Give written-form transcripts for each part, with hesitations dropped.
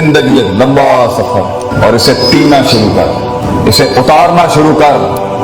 जिंदगी एक लंबा सफर और इसे पीना शुरू कर, इसे उतारना शुरू कर,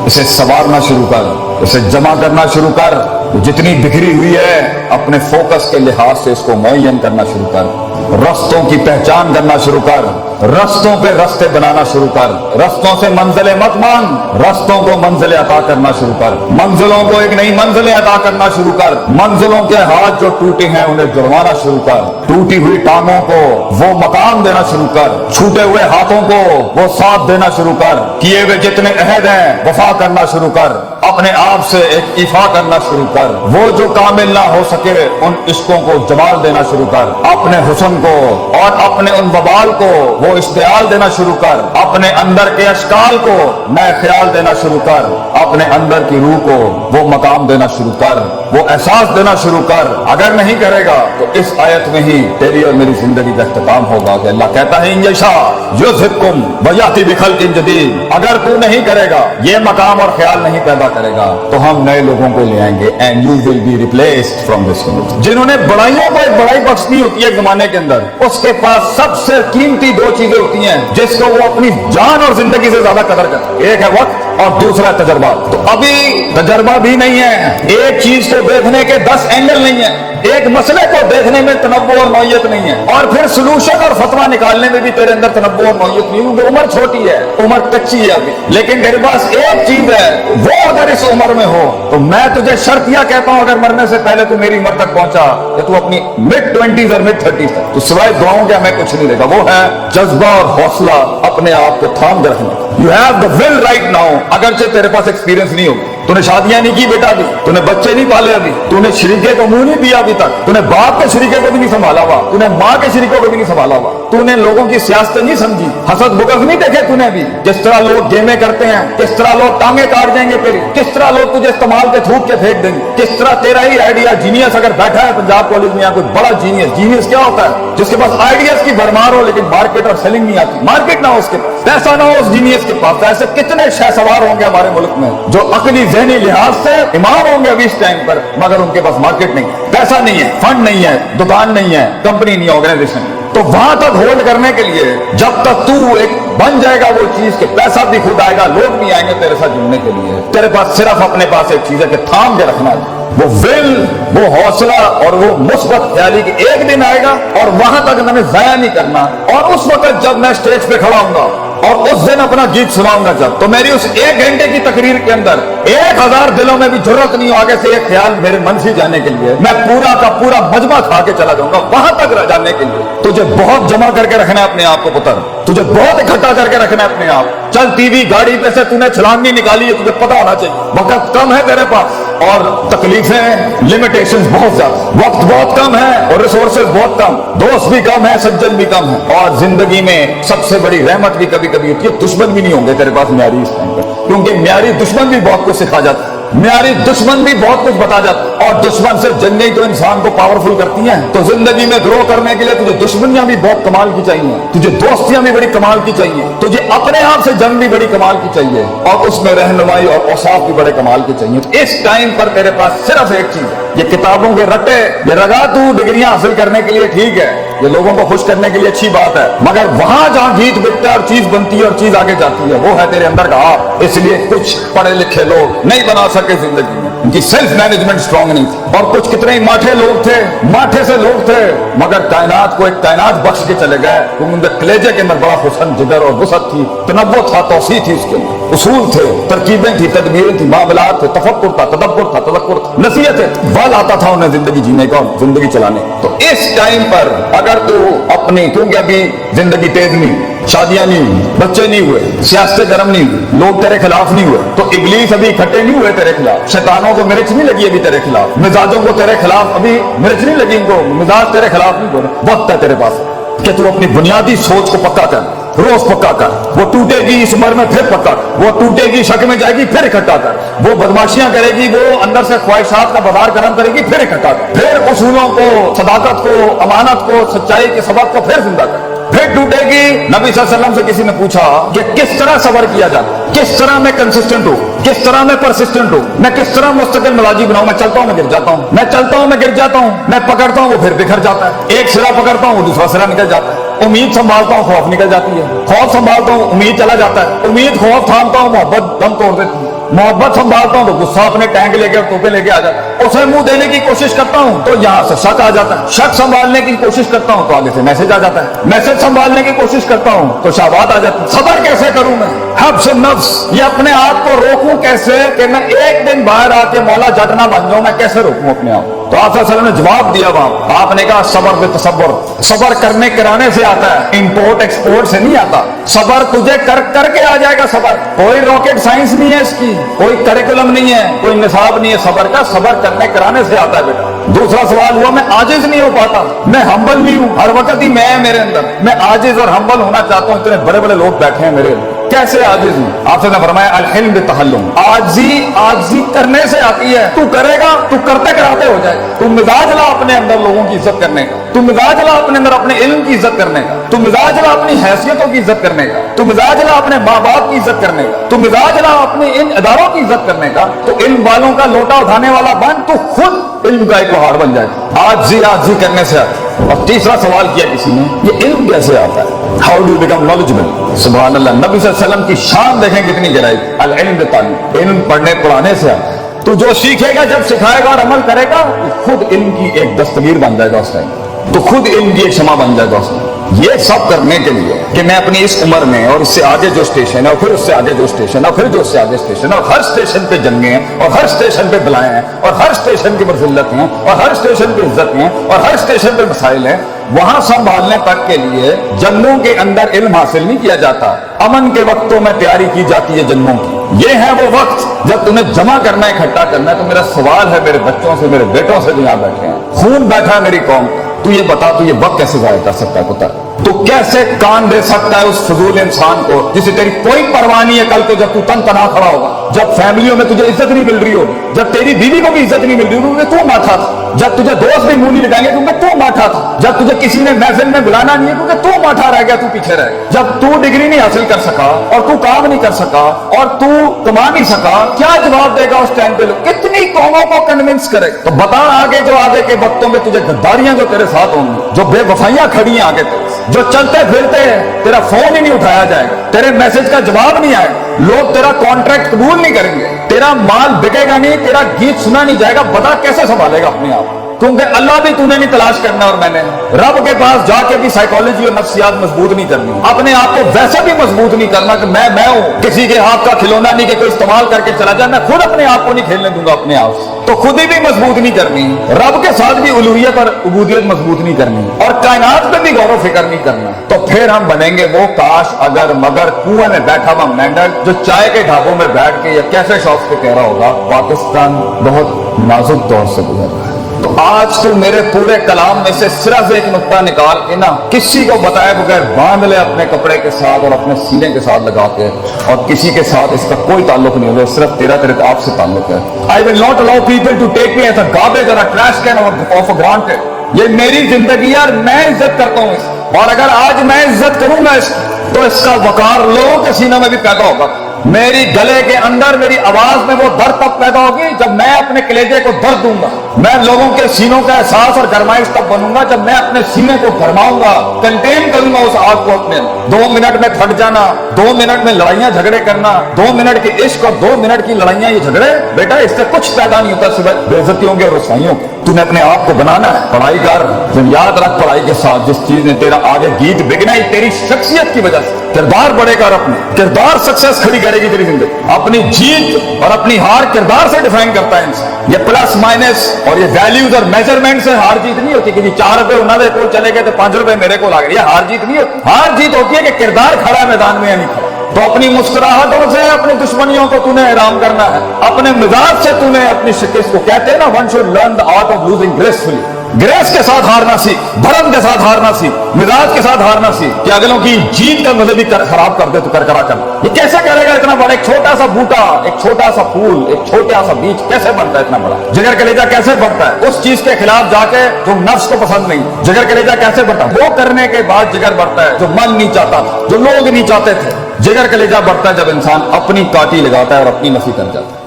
इसे संवारना शुरू कर, इसे जमा करना शुरू कर। जितनी बिखरी हुई है अपने फोकस के लिहाज से इसको मुअय्यन करना शुरू कर, रस्तों की पहचान करना शुरू कर, रस्तों पे रस्ते बनाना शुरू कर, रस्तों से मंजिलें मत मांग, रस्तों को मंजिलें अता करना शुरू कर, मंजिलों को एक नई मंजिलें अता करना शुरू कर, मंजिलों के हाथ जो टूटे हैं उन्हें जुड़वाना शुरू कर, टूटी हुई टांगों को वो मकाम देना शुरू कर, छूटे हुए हाथों को वो साथ देना शुरू कर, किए हुए जितने अहद हैं वफा करना शुरू कर, अपने आप से एक इफा करना शुरू कर, वो जो कामिल ना हो सके उन इश्कों को जमाल देना शुरू कर, अपने हुस्न को और अपने उन वबाल को वो इश्तियाल देना शुरू कर, अपने अंदर के अशकाल को नए ख्याल देना शुरू कर, अपने अंदर की रूह को वो मकाम देना शुरू कर, वो एहसास देना शुरू कर। अगर नहीं करेगा तो इस आयत में ही तेरी और मेरी जिंदगी का इख्तिताम होगा कि अल्लाह कहता है इंशा युज़हिबकुम व याति बिखल्किन जदीद। अगर तू नहीं करेगा, ये मकाम और ख्याल नहीं पैदा करेगा, तो हम नए लोगों को ले आएंगे and you will be replaced from this world. जिन्होंने बड़ाइयों को एक बड़ाई बख्शनी होती है जमाने के अंदर, उसके पास सबसे कीमती दो चीजें होती हैं जिसको वो अपनी जान और जिंदगी से ज्यादा कदर करता है। एक है वक्त और दूसरा तजर्बा। तो अभी तजर्बा भी नहीं है, एक चीज को देखने के 10 एंगल नहीं है, एक मसले को देखने में तनव्वुर और नौयत नहीं है, और फिर सलूशन और फतवा निकालने में भी तेरे अंदर तनव्वुर और नौयत नहीं है। उम्र छोटी है, उम्र कच्ची है अभी, लेकिन तेरे पास एक चीज है, वो अगर इस उम्र में हो तो मैं तुझे शर्तिया कहता हूं, अगर मरने से पहले तू मेरी उम्र तक पहुंचा या तू अपनी मिड-20s और मिड-30s तक, तो सिवाय दुआओं के हमें कुछ नहीं देगा। वो है जज्बा और हौसला अपने आप को थाम के रखना। You have the will write now. अगरचे तेरे पास एक्सपीरियंस नहीं होगा, तूने शादियां नहीं की बेटा अभी, तूने बच्चे नहीं पाले अभी, तूने शरीके को मुंह नहीं दिया अभी तक, तूने बाप के शरीके को भी नहीं संभाला हुआ, तूने माँ के शरीकों को भी नहीं संभाला हुआ, तूने लोगों की सियासत नहीं समझी, हसद बुगज नहीं देखे तूने अभी, किस तरह लोग गेमें करते हैं, किस तरह लोग टांगे काट देंगे तेरी, किस तरह लोग तुझे इस्तेमाल के थूक के फेंक देंगे, किस तरह तेरा ही आइडिया जीनियस अगर बैठा है पंजाब कॉलेज में या कोई बड़ा जीनियस। जीनियस क्या होता है? जिसके पास आइडियाज की भरमार हो लेकिन मार्केट और सेलिंग नहीं आती, मार्केट ना हो उसके पास, पैसा ना हो उस जीनियस के पास। ऐसे कितने शहसवार होंगे हमारे मुल्क में जो अकली ज़हनी लिहाज से इमाम होंगे अभी इस टाइम पर, मगर उनके पास मार्केट नहीं है, पैसा नहीं है, फंड नहीं है, दुकान नहीं है, कंपनी नहीं है, ऑर्गेनाइजेशन। तो वहां तक होल्ड करने के लिए जब तक तू एक बन जाएगा वो चीज के पैसा भी खुद आएगा, लोग भी आएंगे तेरे साथ जुड़ने के लिए। तेरे पास सिर्फ अपने पास एक चीज है कि थाम के रखना है, वो विल, वो हौसला और वो मुस्बत ख्याली कि एक दिन आएगा और वहां तक मैंने जाया नहीं करना। और उस वक्त जब मैं स्टेज पे खड़ा हूंगा और उस दिन अपना गीत सुनाऊंगा जब, तो मेरी उस 1 घंटे की तकरीर के अंदर 1000 दिलों में भी जरूरत नहीं हो आगे से एक ख्याल मेरे मन से जाने के लिए। मैं पूरा का पूरा मजमा खा के चला जाऊंगा वहां तक जाने के लिए। तुझे बहुत जमा करके रखना है अपने आप को पुत्र, तुझे बहुत इकट्ठा करके रखना है अपने आप। चल टीवी गाड़ी पे से तूने छलांग नहीं निकाली है, तुझे पता होना चाहिए वक्त कम है तेरे पास और तकलीफें, लिमिटेशंस बहुत ज्यादा, वक्त बहुत कम है और रिसोर्सेज बहुत कम, दोस्त भी कम है, सज्जन भी कम है, और जिंदगी में सबसे बड़ी रहमत भी कभी कभी होती है, दुश्मन भी नहीं होंगे तेरे पास म्यारी इस टाइम पर, क्योंकि म्यारी दुश्मन भी बहुत कुछ सिखा जाता है, म्यारी दुश्मन भी बहुत कुछ बता जाता है, और दुश्मन सिर्फ जंगें ही तो इंसान को पावरफुल करती हैं। तो जिंदगी में ग्रो करने के लिए तुझे दुश्मनियां भी बहुत कमाल की चाहिए, तुझे दोस्तियां भी बड़ी कमाल की चाहिए, तुझे अपने आप से जंग भी बड़ी कमाल की चाहिए, और उसमें रहनुमाई और औसाफ भी बड़े कमाल की चाहिए। तो इस टाइम पर तेरे पास सिर्फ एक चीज है, ये किताबों के रट्टे, ये रगा तू डिग्रियां हासिल करने के लिए ठीक है, ये लोगों को खुश करने के लिए अच्छी बात है, मगर वहां जहां गीत बिकता है और चीज बनती है और चीज आगे जाती है, वो है तेरे अंदर का आप। इसलिए कुछ पढ़े लिखे लोग नहीं बना सके जिंदगी में, उनकी सेल्फ मैनेजमेंट स्ट्रांग नहीं थी, और कुछ कितने ही माठे लोग थे, माठे से लोग थे, मगर कायनात को एक कायनात बख्श के चले गए। उनके कलेजे के अंदर बड़ा हुस्न, जिगर और वसअत थी, तनव्वु था, तौसीह थी, उसके उसूल थे, तरकीबें थी, तदबीरें थी, मामलात थे, तफक्कुर था, तदब्बुर था, तज़क्कुर था, नसीहत है, बल आता था उन्हें जिंदगी जीने का और जिंदगी चलाने। तो इस टाइम पर अगर तू अपनी, क्योंकि अभी जिंदगी तेज नहीं, शादियां नहीं हुई, बच्चे नहीं हुए, सियासत गर्म नहीं हुई, लोग तेरे खिलाफ नहीं हुए, तो इब्लीस अभी इकट्ठे नहीं हुए तेरे खिलाफ, शैतानों को मिर्च नहीं लगी अभी तेरे खिलाफ, मिजाजों को तेरे खिलाफ अभी मिर्च नहीं लगी, इनको मिजाज तेरे खिलाफ नहीं बोले। वक्त है तेरे पास कि तू अपनी बुनियादी सोच को पक्का कर, रोज पक्का कर, वो टूटेगी इस उम्र में फिर पक्का कर, वो टूटेगी शक में जाएगी फिर इकट्ठा कर, वो बदमाशियां करेगी, वो अंदर से ख्वाहिशात का बाजार गर्म करेगी फिर इकट्ठा कर, फिर उसूलों को, सदाकत को, अमानत को, सच्चाई के सबक को फिर जिंदा कर, फिर टूटेगी। नबी सल्लल्लाहु अलैहि वसल्लम से किसी ने पूछा कि किस तरह सबर किया जाता, किस तरह मैं कंसिस्टेंट हूँ, किस तरह मैं परसिस्टेंट हूँ, मैं किस तरह मुस्तकिल मिजाजी बनाऊं, मैं चलता हूँ मैं गिर जाता हूँ, मैं चलता हूँ मैं गिर जाता हूँ, मैं पकड़ता हूँ वो फिर बिखर जाता है, एक सिरा पकड़ता हूँ वो दूसरा सिरा निकल जाता है, उम्मीद संभालता हूँ खौफ निकल जाती है, खौफ संभालता हूँ उम्मीद चला जाता है, उम्मीद खौफ थामता हूँ मोहब्बत दम तोड़ देती है, मोहब्बत संभालता हूँ तो गुस्सा अपने टैंक लेके और तोपे लेके आ जाता है, उसे मुंह देने की कोशिश करता हूँ तो यहाँ से शक आ जाता है, शक संभालने की कोशिश करता हूँ तो आगे से मैसेज आ जाता है, मैसेज संभालने की कोशिश करता हूँ तो शाबात आ जाती है। सबर कैसे करूँ मैं, हब्स नफ्स, ये अपने आप को रोकूं कैसे कि मैं एक दिन बाहर आके मौला जट ना बन जाऊं, मैं कैसे रोकूं अपने आप। तो आप सल्लल्लाहु अलैहि वसल्लम ने जवाब दिया वहां, आपने कहा सबर बे तसब्बुर, सबर करने कराने से आता है, इंपोर्ट एक्सपोर्ट से नहीं आता। सबर तुझे करके आ जाएगा सबर, कोई रॉकेट साइंस नहीं है इसकी, कोई करिकुलम नहीं है, कोई निसाब नहीं है सबर का, सबर करने कराने से आता है बेटा। दूसरा सवाल हुआ मैं आजिज नहीं हो पाता, मैं हम्बल भी हूँ, हर वक्त ही मैं है मेरे अंदर, मैं आजिज और हम्बल होना चाहता हूँ, इतने बड़े बड़े लोग बैठे हैं मेरे अंदर, कैसे आजिज हूँ। आपसे ने फरमाया अल हिल्म बितहल्लुम, आजी करने से आती है, तू करेगा तू करते कराते हो जाए। तू मिजाज ला अपने अंदर लोगों की इज्जत करने का, तू मिजाज ला अपने अंदर अपने इल्म की इज्जत करने का, तू मिजाज ला अपनी हैसियतों की इज्जत करने का, तू मिजाज ला अपने माँ बाप की इज्जत करने का, तू मिजाज ला अपने इन इदारों की इज्जत करने का, तो इल्म वालों का लोटा उठाने वाला बन, तो खुद इल्म का एक पहाड़ बन जाए। आजी करने से आता है। और तीसरा सवाल किया किसी ने, ये इल्म कैसे आता है, हाउ डू बिकम नॉलेजेबल। सुभान अल्लाह, नबी सल्लल्लाहु अलैहि वसल्लम की शान देखें कितनी गहराई, अल इल्म बितालीम, इल्म पढ़ने पढ़ाने से आता है। तो जो सीखेगा जब सिखाएगा और अमल करेगा तो खुद इल्म की एक दस्तगीर बन जाएगा उस टाइम, तो खुद इल्म की एक क्षमा बन जाएगा उस टाइम। ये सब करने के लिए कि मैं अपनी इस उम्र में और इससे आगे जो स्टेशन है और फिर उससे आगे जो स्टेशन है और फिर जो उससे आगे स्टेशन है, और हर स्टेशन पे जंगे हैं और हर स्टेशन पे बलाएं हैं और हर स्टेशन की मर्जिल्लत हैं और हर स्टेशन पे इज्जत हैं और हर स्टेशन पे मसाइल हैं, वहां संभालने तक के लिए जंगों के अंदर इल्म हासिल नहीं किया जाता, अमन के वक्तों में तैयारी की जाती है जंगों की। ये है वो वक्त जब तुम्हें जमा करना है, इकट्ठा करना है। तो मेरा सवाल है मेरे बच्चों से, मेरे बेटों से जो यहाँ बैठे हैं, खून बैठा है मेरी कौम, तू ये बता, तू ये वक्त कैसे जाया कर सकता है पुत्र, तू कैसे कान दे सकता है उस फजूल इंसान को जिसे तेरी कोई परवाह नहीं है। कल को जब तू तन तना खड़ा होगा, जब फैमिलियों में तुझे इज्जत नहीं मिल रही होगी, जब तेरी बीवी को भी इज्जत नहीं मिल रही होगी, तू माठा था, जब तुझे दोस्त भी मुंह नहीं लगाएंगे क्योंकि तू माठा था, जब तुझे किसी ने महफिल में बुलाना नहीं है क्योंकि तू माठा रह गया, तू पीछे रह गया, जब तू डिग्री नहीं हासिल कर सका और तू काम नहीं कर सका और तू कमा नहीं सका, क्या जवाब देगा उस टाइम पे? लोग कितनी कौमों को कन्विंस करे? तो बता आगे जो आगे के वक्तों में तुझे गद्दारियां जो तेरे साथ होंगी, जो बेवफाइयां खड़ी हैं आगे तेरे, जो चलते फिरते हैं तेरा फोन ही नहीं उठाया जाएगा, तेरे मैसेज का जवाब नहीं आएगा, लोग तेरा कॉन्ट्रैक्ट कबूल नहीं करेंगे, तेरा माल बिकेगा नहीं, तेरा गीत सुना नहीं जाएगा, बता कैसे संभालेगा अपने आप? क्योंकि अल्लाह भी तूने नहीं तलाश करना और मैंने रब के पास जाके भी साइकोलॉजी और नफ्सियात मजबूत नहीं करनी, अपने आप को वैसे भी मजबूत नहीं करना कि मैं हूं, किसी के हाथ का खिलौना नहीं कि कोई इस्तेमाल करके चला जाए, मैं खुद अपने आप को नहीं खेलने दूंगा अपने आप से, तो खुद ही भी मजबूत नहीं करनी, रब के साथ भी उलूहियत और उबूदियत मजबूत नहीं करनी और कायनात पे भी गौर फिक्र नहीं करना, तो फिर हम बनेंगे वो काश अगर मगर कुएं में बैठा हुआ मेंढक जो चाय के ढाबों में बैठ के या कैसे शौक से कह रहा होगा पाकिस्तान बहुत नाजुक दौर से गुजर रहा है। तो आज तू मेरे पूरे कलाम में से सिर्फ एक नुक्ता निकाल के ना किसी को बताए बगैर बांध ले अपने कपड़े के साथ और अपने सीने के साथ लगा के, और किसी के साथ इसका कोई ताल्लुक नहीं होगा, सिर्फ तेरे आपसे ताल्लुक है। I will not allow people to take me as a garbage और a trash can of granted. ये मेरी जिंदगी है और मैं इज्जत करता हूँ इसकी, और अगर आज मैं इज्जत करूंगा इसकी तो इसका वकार लोगों के सीनों में भी पैदा होगा। मेरी गले के अंदर मेरी आवाज में वो दर्द तब पैदा होगी जब मैं अपने कलेजे को दर्द दूंगा, मैं लोगों के सीनों का एहसास और गरमाइश तब बनूंगा जब मैं अपने सीने को गरमाऊंगा, कंटेन करूंगा उस आग को अपने। 2 मिनट में फट जाना, 2 मिनट में लड़ाइयां झगड़े करना, 2 मिनट के इश्क और 2 मिनट की लड़ाइयां ये झगड़े, बेटा इससे कुछ पैदा नहीं होता सिवाय बेइज्जतियों के और रसवाइयों के। तूने अपने आप को बनाना है, पढ़ाई कर, याद रख पढ़ाई के साथ जिस चीज ने तेरा आगे गीत बिगना ही तेरी शख्सियत की वजह से, किरदार बढ़ेगा और अपने किरदार सक्सेस खड़ी करेगी तेरी जिंदगी। अपनी जीत और अपनी हार किरदार से डिफाइन करता है इंसान। ये प्लस माइनस और ये वैल्यूज और मेजरमेंट से हार जीत नहीं होती कि 4 रुपए उन्होंने को चले गए तो 5 रुपए मेरे को आ गए, ये हार जीत नहीं होती। हार जीत होती है कि किरदार खड़ा है मैदान में या नहीं खड़ा। तो अपनी मुस्कुराहटों से अपनी दुश्मनियों को तूने हैरान करना है, अपने मिजाज से तूने अपनी शिकस्त को, कहते हैं ना one should learn the art of losing gracefully, grace के साथ हारना सीख, भरम के साथ हारना सीख, मिजाज के साथ हारना सीख कि अगलों की जीत का मजे भी खराब कर दे तो करकरा कर। ये कैसे करेगा इतना बड़ा? एक छोटा सा बूटा, एक छोटा सा फूल, एक छोटा सा बीज कैसे बनता है इतना बड़ा? जिगर कलेजा कैसे बढ़ता है? उस चीज के खिलाफ जाके जो नफ्स को पसंद नहीं, जिगर कलेजा कैसे बढ़ता है? वो करने के बाद जिगर बढ़ता है जो मन नहीं चाहता, जो लोग नहीं चाहते थे। जिगर कलेजा बढ़ता है जब इंसान अपनी काटी लगाता है और अपनी नफी कर जाता है।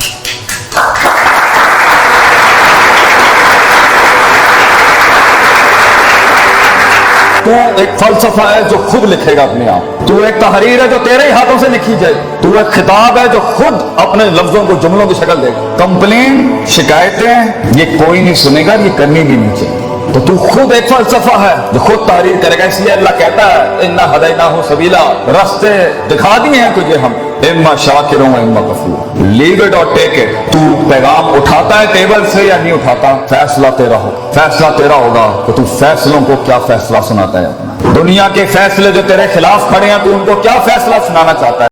तू ایک فلسفہ ہے جو خود لکھے گا اپنے آپ، تو ایک تحریر ہے جو تیرے ہی ہاتھوں سے لکھی جائے، تو ایک خطاب ہے جو خود اپنے لفظوں کو جملوں کی شکل دے گا۔ کمپلین، شکایتیں یہ کوئی نہیں سنے گا، یہ کرنی بھی نہیں چاہیے۔ تو تو خود ایک فلسفہ ہے جو خود تحریر کرے گا، اس لیے اللہ کہتا ہے اِنَّا هَدَيْنَاهُ سَبِيلًا، راستے دکھا دیے ہیں تجھے ہم، اما شاکر و اما کفور، لیو اٹ اور ٹیک اٹ۔ تو پیغام اٹھاتا ہے ٹیبل سے یا نہیں اٹھاتا، فیصلہ تیرا ہوگا، فیصلہ تیرا ہوگا کہ تو فیصلوں کو کیا فیصلہ سناتا ہے اپنا۔ دنیا کے فیصلے جو تیرے خلاف کھڑے ہیں تو ان کو کیا فیصلہ سنانا چاہتا ہے۔